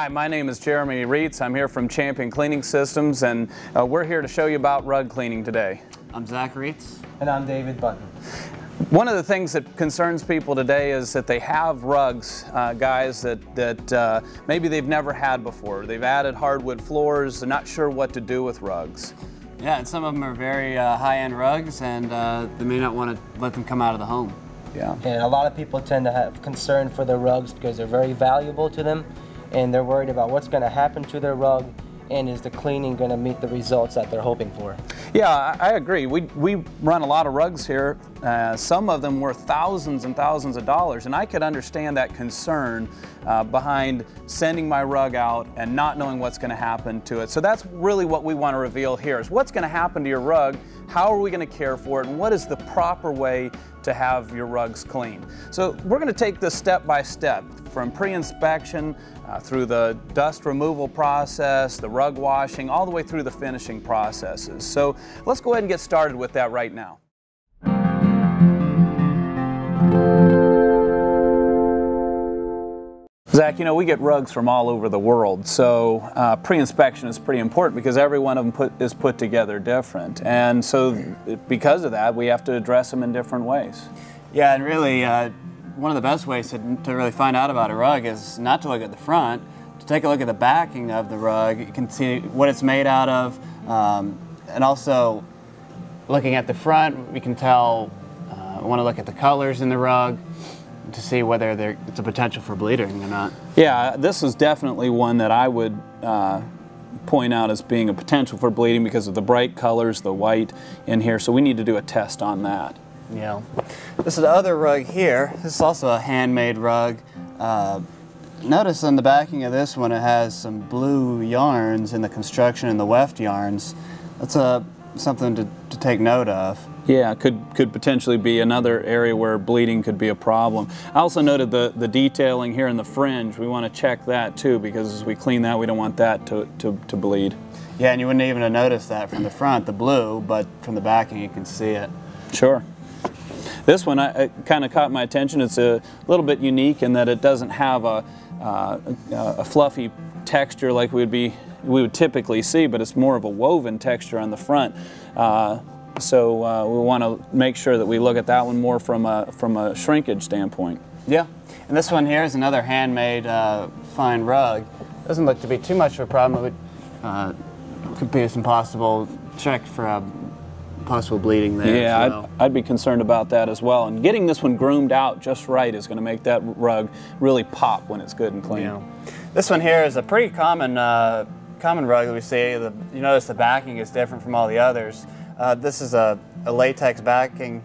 Hi, my name is Jeremy Reets. I'm here from Champion Cleaning Systems, and we're here to show you about rug cleaning today. I'm Zach Reets. And I'm David Bunten. One of the things that concerns people today is that they have rugs, guys, that maybe they've never had before. They've added hardwood floors, they're not sure what to do with rugs. Yeah, and some of them are very high-end rugs, and they may not want to let them come out of the home. Yeah. And a lot of people tend to have concern for their rugs because they're very valuable to them, and they're worried about what's going to happen to their rug, and is the cleaning going to meet the results that they're hoping for. Yeah, I agree. We run a lot of rugs here. Some of them worth thousands and thousands of dollars, and I could understand that concern behind sending my rug out and not knowing what's going to happen to it. So that's really what we want to reveal here, is what's going to happen to your rug, how are we going to care for it, and what is the proper way to have your rugs clean. So we're going to take this step by step, from pre-inspection through the dust removal process, the rug washing, all the way through the finishing processes. So let's go ahead and get started with that right now. Zach, you know, we get rugs from all over the world, so pre-inspection is pretty important because every one of them is put together different. And so because of that, we have to address them in different ways. Yeah, and really, one of the best ways to really find out about a rug is not to look at the front, to take a look at the backing of the rug. You can see what it's made out of, and also looking at the front, we can tell, we want to look at the colors in the rug to see whether it's a potential for bleeding or not. Yeah, this is definitely one that I would point out as being a potential for bleeding because of the bright colors, the white in here, so we need to do a test on that. Yeah. This is the other rug here. This is also a handmade rug. Notice on the backing of this one it has some blue yarns in the construction and the weft yarns. That's something to take note of. Yeah, could potentially be another area where bleeding could be a problem. I also noted the detailing here in the fringe. We want to check that too, because as we clean that, we don't want that to bleed. Yeah, and you wouldn't even have noticed that from the front, the blue, but from the backing you can see it. Sure. This one kind of caught my attention. It's a little bit unique in that it doesn't have a fluffy texture like we would typically see, but it's more of a woven texture on the front. So we want to make sure that we look at that one more from a shrinkage standpoint. Yeah, and this one here is another handmade fine rug. Doesn't look to be too much of a problem. It could be some possible check for possible bleeding there. Yeah, as well. I'd be concerned about that as well. And getting this one groomed out just right is going to make that rug really pop when it's good and clean. Yeah. This one here is a pretty common rug that we see. You notice the backing is different from all the others. This is a latex backing,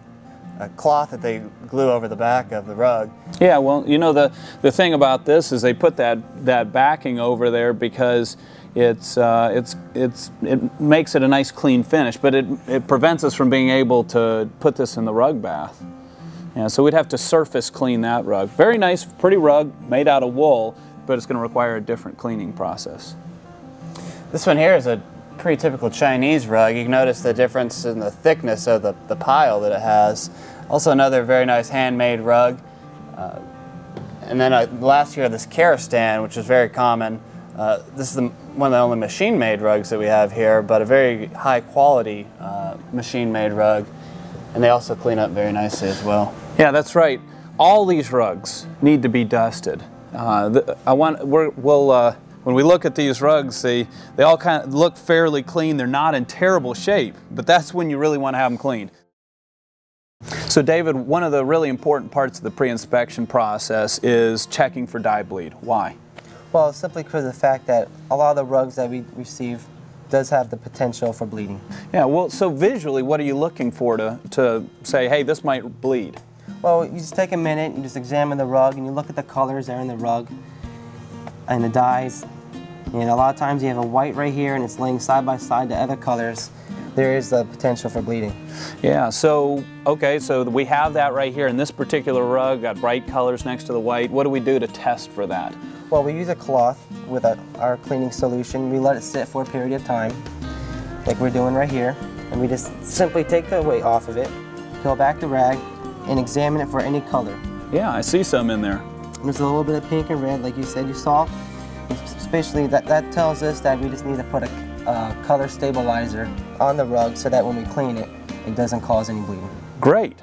a cloth that they glue over the back of the rug. Yeah, well, you know, the thing about this is they put that backing over there because it makes it a nice clean finish, but it prevents us from being able to put this in the rug bath. Yeah, so we'd have to surface clean that rug. Very nice, pretty rug made out of wool, but it's going to require a different cleaning process. This one here is a pretty typical Chinese rug. You can notice the difference in the thickness of the pile that it has. Also another very nice handmade rug. And then last year this cherished stand, which is very common. This is one of the only machine-made rugs that we have here, but a very high-quality machine-made rug. And they also clean up very nicely as well. Yeah, that's right. All these rugs need to be dusted. When we look at these rugs, they all kind of look fairly clean. They're not in terrible shape, but that's when you really want to have them cleaned. So David, one of the really important parts of the pre-inspection process is checking for dye bleed. Why? Well, simply because of the fact that a lot of the rugs that we receive does have the potential for bleeding. Yeah, well, so visually, what are you looking for to say, hey, this might bleed? Well, you just take a minute, you just examine the rug, and you look at the colors that are in the rug and the dyes. And a lot of times you have a white right here and it's laying side by side to other colors. There is the potential for bleeding. Yeah, so, okay, so we have that right here in this particular rug, got bright colors next to the white. What do we do to test for that? Well, we use a cloth with our cleaning solution. We let it sit for a period of time, like we're doing right here. And we just simply take the weight off of it, peel back the rag, and examine it for any color. Yeah, I see some in there. There's a little bit of pink and red, like you said you saw. basically, that tells us that we just need to put a color stabilizer on the rug so that when we clean it, it doesn't cause any bleeding. Great.